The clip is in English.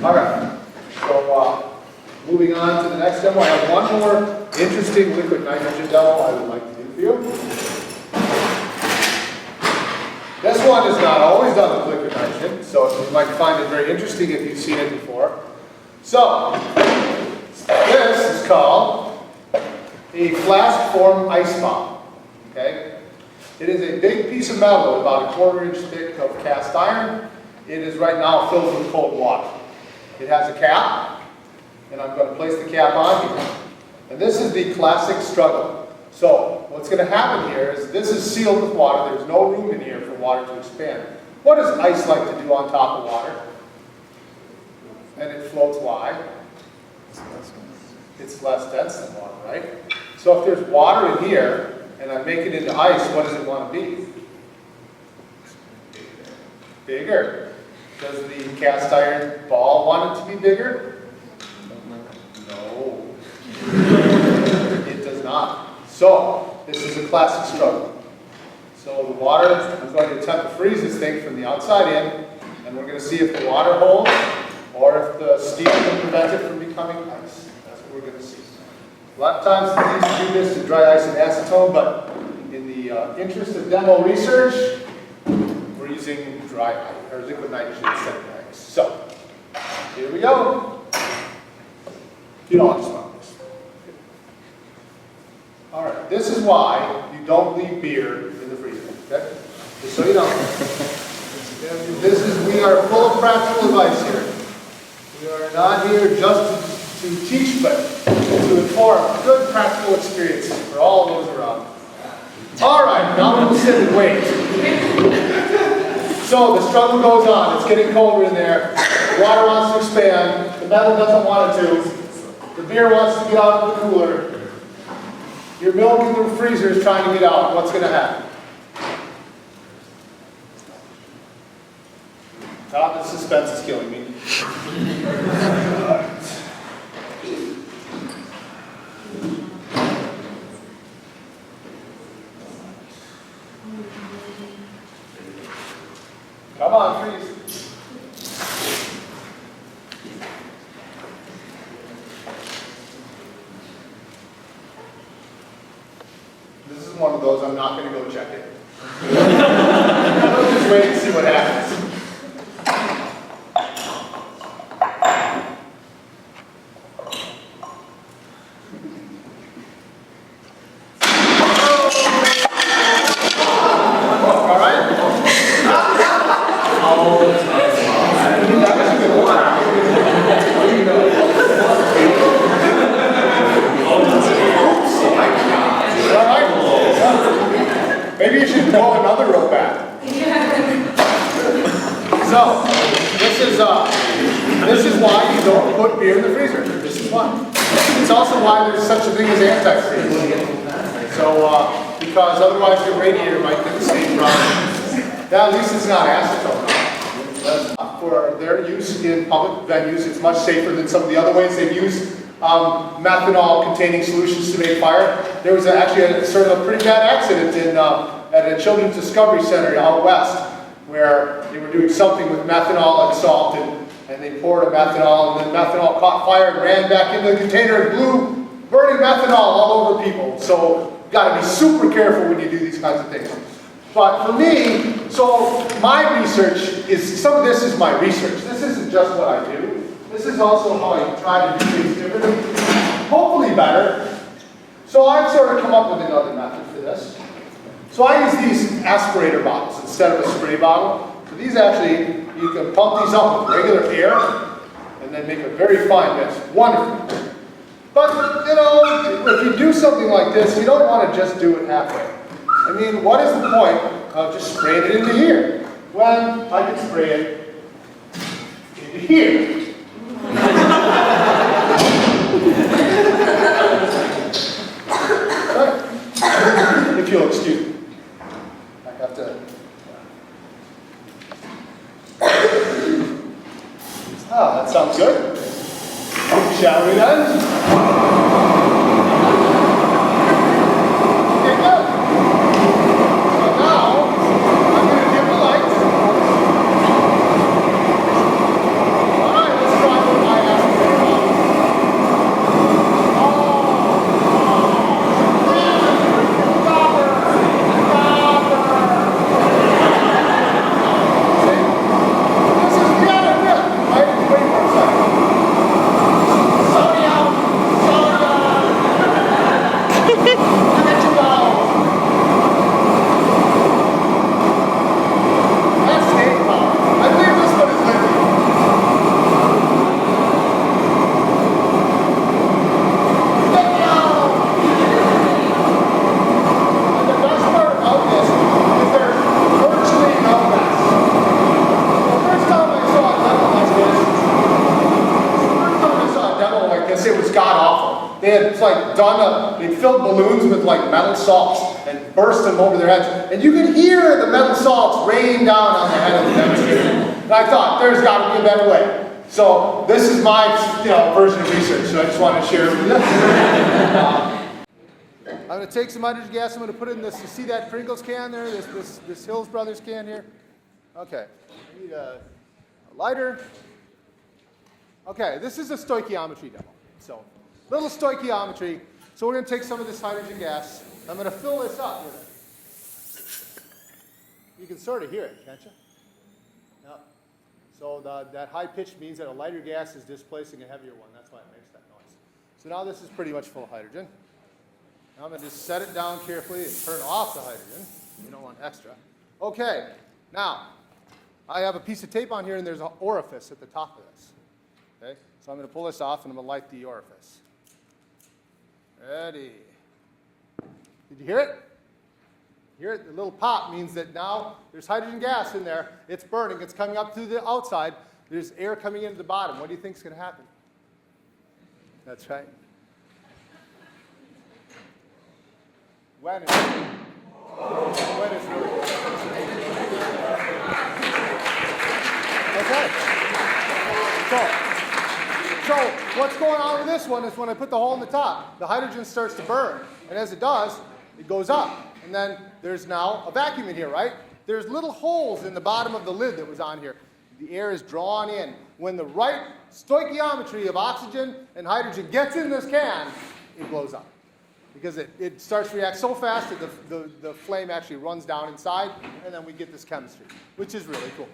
All right, so moving on to the next demo, I have one more interesting liquid nitrogen demo I would like to do for you. This one is not always done with liquid nitrogen, so you might find it very interesting if you've seen it before. So, this is called a flask form ice bomb. Okay? It is a big piece of metal, about 1/4 inch thick of cast iron. It is right now filled with cold water. It has a cap, and I'm going to place the cap on here. And this is the classic struggle. So, what's going to happen here is this is sealed with water. There's no room in here for water to expand. What does ice like to do on top of water? And it floats why? It's less dense than water, right? So if there's water in here, and I make it into ice, what does it want to be? Bigger. Does the cast iron ball want it to be bigger? No. It does not. So, this is a classic struggle. So the water, I'm going to attempt to freeze this thing from the outside in, and we're going to see if the water holds, or if the steam can prevent it from becoming ice. That's what we're going to see. A lot of times they used to do this to dry ice and acetone, but in the interest of demo research, we're using dry ice, or liquid nitrogen instead of ice. So, here we go. You don't want to smell this. All right, this is why you don't leave beer in the freezer, okay? Just so you know. We are full of practical advice here. We are not here just to teach, but to inform good practical experiences for all those around. All right, now we'll sit and wait. So the struggle goes on. It's getting colder in there. The water wants to expand. The metal doesn't want it to. The beer wants to get out of the cooler. Your milk in the freezer is trying to get out. What's going to happen? The suspense is killing me. Come on, freeze. This is one of those I'm not going to go check it. I'll just wait and see what happens. Maybe you should throw another rope back. So, this is why you don't put beer in the freezer. This is why. It's also why there's such a thing as antifreeze. So, because otherwise your radiator might get the same problem. Now, at least it's not acetone. For their use in public venues, it's much safer than some of the other ways they've used methanol-containing solutions to make fire. There was actually a pretty bad accident at a Children's Discovery Center out west, where they were doing something with methanol and salt, and they poured a methanol, and then methanol caught fire and ran back into the container and blew burning methanol all over people. So you've got to be super careful when you do these kinds of things. But for me, so my research is, some of this is my research. This isn't just what I do. This is also how I try to do things differently, hopefully better. So I've sort of come up with another method for this. So I use these aspirator bottles instead of a spray bottle. So these actually, you can pump these up with regular air and then make a very fine mix. Wonderful. But, you know, if you do something like this, you don't want to just do it halfway. I mean, what is the point of just spraying it into here when I can spray it into here? If you'll excuse me. I have to. That sounds good. Shall we then? Let's try they had like they filled balloons with like metal salts and burst them over their heads. And you could hear the metal salts rain down on the head of the demonstrator. And I thought, there's got to be a better way. So this is my version of research, so I just wanted to share it with you. I'm going to take some hydrogen gas, I'm going to put it in this, you see that Pringles can there, this Hills Brothers can here? Okay, I need a lighter. Okay, this is a stoichiometry demo. So, little stoichiometry. So we're going to take some of this hydrogen gas. I'm going to fill this up with it. You can sort of hear it, can't you? Yeah. So that high pitch means that a lighter gas is displacing a heavier one. That's why it makes that noise. So now this is pretty much full of hydrogen. Now I'm going to just set it down carefully and turn off the hydrogen. You don't want extra. Okay, now I have a piece of tape on here and there's an orifice at the top of this. Okay, so I'm going to pull this off and I'm going to light the orifice. Ready. Did you hear it? Hear it? The little pop means that now there's hydrogen gas in there. It's burning. It's coming up through the outside. There's air coming into the bottom. What do you think is going to happen? That's right. When is it really? Okay. So what's going on with this one is when I put the hole in the top, the hydrogen starts to burn. And as it does, it goes up. And then there's now a vacuum in here, right? There's little holes in the bottom of the lid that was on here. The air is drawn in. When the right stoichiometry of oxygen and hydrogen gets in this can, it blows up. Because it starts to react so fast that the flame actually runs down inside, and then we get this chemistry, which is really cool.